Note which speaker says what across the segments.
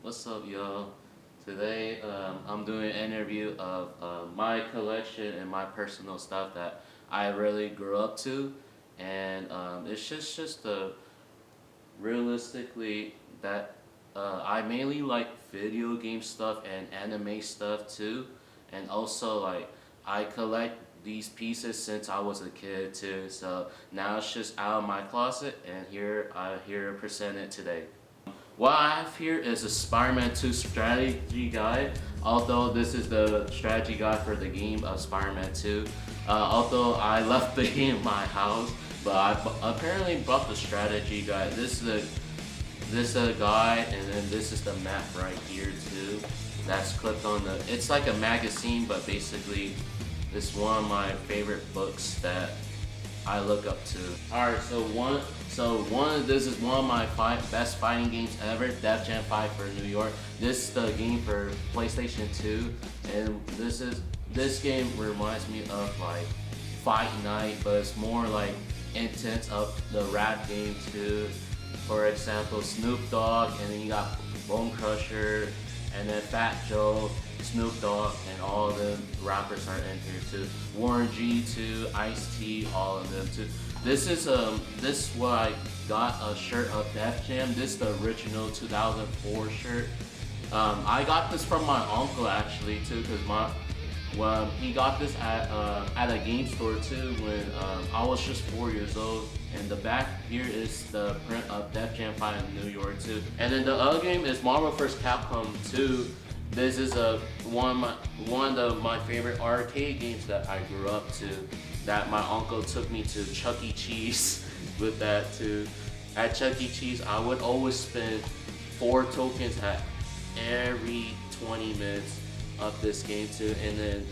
Speaker 1: What's up, y'all? Today, I'm doing an interview of my collection and my personal stuff that I really grew up to, and it's just realistically that I mainly like video game stuff and anime stuff too, and also like I collect these pieces since I was a kid too. So now it's just out of my closet, and here to present it today. What I have here is a Spider-Man 2 strategy guide. Although this is the strategy guide for the game of Spider-Man 2. Although I left the game in my house, but apparently brought the strategy guide. This is a guide, and then this is the map right here too. That's clipped on the. It's like a magazine, but basically, it's one of my favorite books that I look up to. Alright, this is one of my best fighting games ever, Def Jam 5 for New York. This is the game for PlayStation 2, and this game reminds me of like Fight Night, but it's more like intense of the rap game too. For example, Snoop Dogg, and then you got Bone Crusher, and then Fat Joe, Snoop Dogg, and all of them rappers are in here too. Warren G too, Ice-T, all of them too. This is what I got, a shirt of Def Jam. This is the original 2004 shirt. I got this from my uncle actually too, cause he got this at a game store too when I was just 4 years old. And the back here is the print of Def Jam 5 in New York too. And then the other game is Marvel vs. Capcom 2. This is one of my favorite arcade games that I grew up to. That my uncle took me to Chuck E. Cheese with that too. At Chuck E. Cheese, I would always spend 4 tokens at every 20 minutes of this game too. And then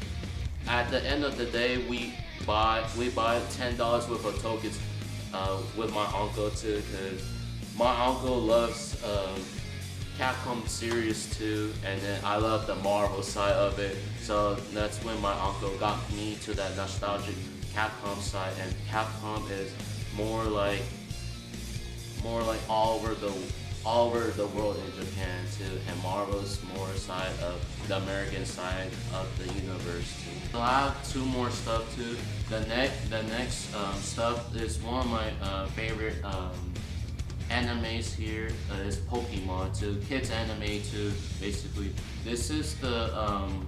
Speaker 1: at the end of the day, we buy $10 worth of tokens with my uncle too, because my uncle loves Capcom series too, and then I love the Marvel side of it. So that's when my uncle got me to that nostalgic Capcom side, and Capcom is more like all over the world in Japan too, and Marvel's more side of the American side of the universe too. So I have 2 more stuff too. The next stuff is one of my favorite animes here. Is Pokemon too, kids anime too. Basically, this is the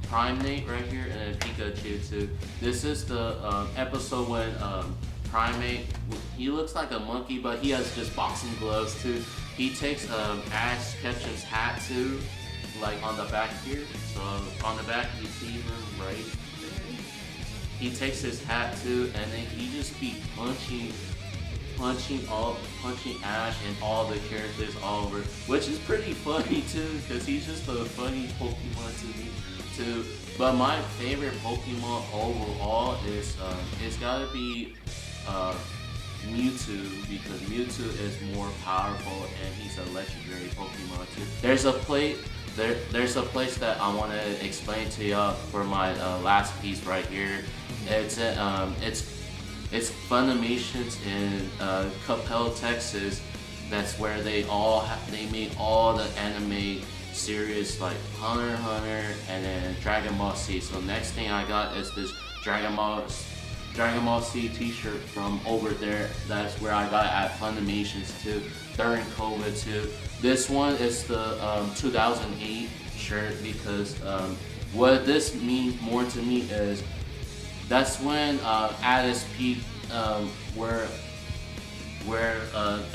Speaker 1: Primate right here, and then Pikachu too. This is the episode when Primate, he looks like a monkey, but he has just boxing gloves too. He takes Ash Ketchum's hat too, like on the back here. So on the back you see him right there. He takes his hat too, and then he just be punching Ash and all the characters all over, which is pretty funny too, because he's just a funny Pokemon to me too. But my favorite Pokemon overall is it's gotta be Mewtwo, because Mewtwo is more powerful and he's a legendary Pokemon too. There's a place that I want to explain to y'all for my last piece right here. It's Funimation's in Coppell, Texas. That's where they made all the anime series like Hunter x Hunter and then Dragon Ball Z. So next thing I got is this Dragon Ball Z t-shirt from over there. That's where I got it at Funimation's too, during COVID too. This one is the 2008 shirt, because what this means more to me is that's when at its peak, where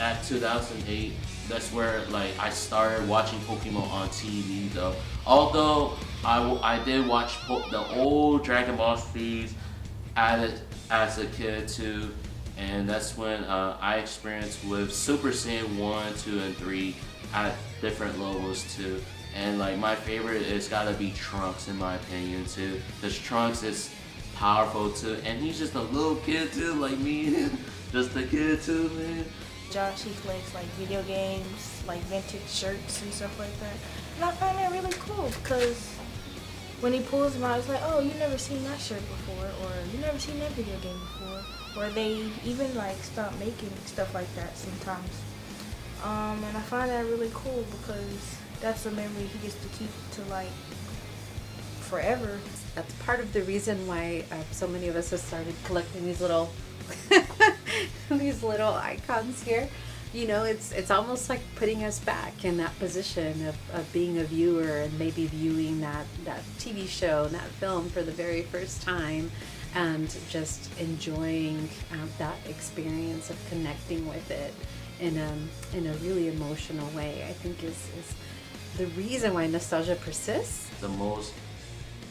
Speaker 1: at 2008, that's where like I started watching Pokemon on TV though. Although I did watch the old Dragon Ball Z's as a kid too, and that's when I experienced with Super Saiyan 1, 2, and 3 at different levels too. And like my favorite is gotta be Trunks in my opinion too, because Trunks is powerful too, and he's just a little kid too, like me, just a kid too, man.
Speaker 2: Josh, he collects like video games, like vintage shirts and stuff like that. And I find that really cool, because when he pulls them out, it's like, oh, you never seen that shirt before, or you never seen that video game before. Or they even like stop making stuff like that sometimes. And I find that really cool, because that's a memory he gets to keep to like forever.
Speaker 3: That's part of the reason why so many of us have started collecting these little these little icons here. You know, it's almost like putting us back in that position of being a viewer and maybe viewing that TV show and that film for the very first time, and just enjoying that experience of connecting with it in a really emotional way. I think is the reason why nostalgia persists.
Speaker 1: The most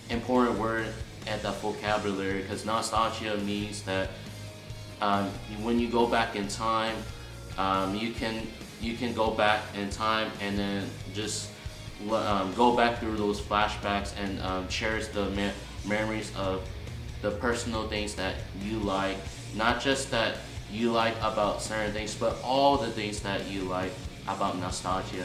Speaker 1: important word at the vocabulary, because nostalgia means that when you go back in time, you can go back in time and then just go back through those flashbacks and cherish the memories of the personal things that you like, not just that you like about certain things, but all the things that you like about nostalgia.